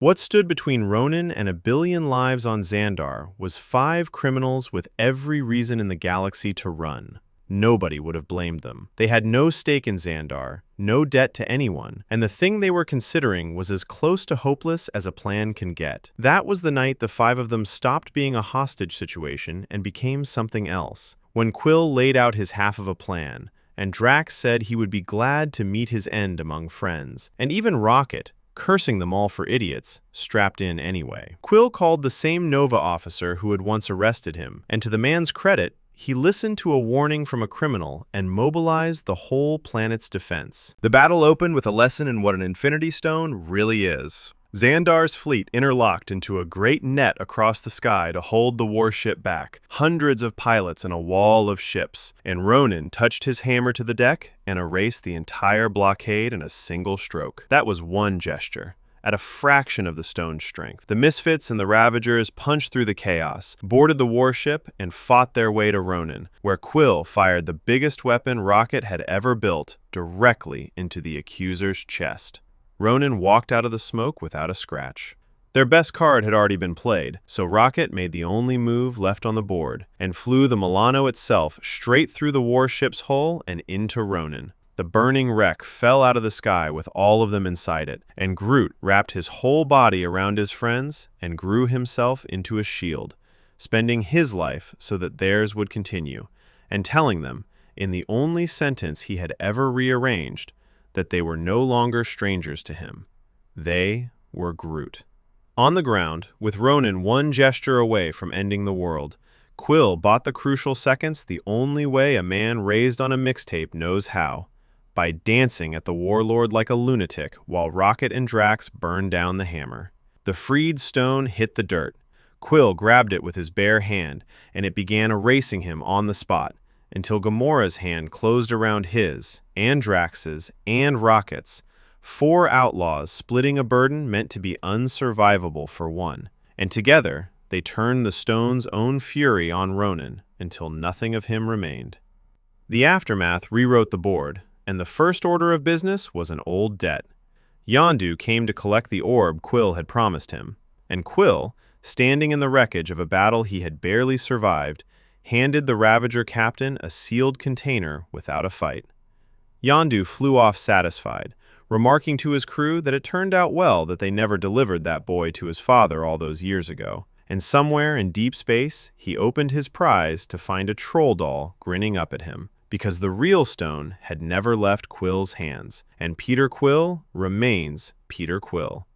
What stood between Ronan and a billion lives on Xandar was 5 criminals with every reason in the galaxy to run. Nobody would have blamed them. They had no stake in Xandar, no debt to anyone, and the thing they were considering was as close to hopeless as a plan can get. That was the night the 5 of them stopped being a hostage situation and became something else. When Quill laid out his half of a plan, and Drax said he would be glad to meet his end among friends, and even Rocket, cursing them all for idiots, strapped in anyway. Quill called the same Nova officer who had once arrested him, and to the man's credit, he listened to a warning from a criminal and mobilized the whole planet's defense. The battle opened with a lesson in what an Infinity Stone really is. Xandar's fleet interlocked into a great net across the sky to hold the warship back, hundreds of pilots and a wall of ships, and Ronan touched his hammer to the deck and erased the entire blockade in a single stroke. That was one gesture. At a fraction of the stone's strength, the Misfits and the Ravagers punched through the chaos, boarded the warship, and fought their way to Ronan, where Quill fired the biggest weapon Rocket had ever built directly into the accuser's chest. Ronan walked out of the smoke without a scratch. Their best card had already been played, so Rocket made the only move left on the board and flew the Milano itself straight through the warship's hull and into Ronan. The burning wreck fell out of the sky with all of them inside it, and Groot wrapped his whole body around his friends and grew himself into a shield, spending his life so that theirs would continue, and telling them, in the only sentence he had ever rearranged, that they were no longer strangers to him. They were Groot. On the ground, with Ronan one gesture away from ending the world, Quill bought the crucial seconds the only way a man raised on a mixtape knows how, by dancing at the warlord like a lunatic while Rocket and Drax burned down the hammer. The freed stone hit the dirt. Quill grabbed it with his bare hand, and it began erasing him on the spot, until Gamora's hand closed around his, and Drax's, and Rocket's, 4 outlaws splitting a burden meant to be unsurvivable for one, and together they turned the stone's own fury on Ronan until nothing of him remained. The aftermath rewrote the board, and the first order of business was an old debt. Yondu came to collect the orb Quill had promised him, and Quill, standing in the wreckage of a battle he had barely survived, handed the Ravager captain a sealed container without a fight. Yondu flew off satisfied, remarking to his crew that it turned out well that they never delivered that boy to his father all those years ago, and somewhere in deep space he opened his prize to find a troll doll grinning up at him, because the real stone had never left Quill's hands, and Peter Quill remains Peter Quill.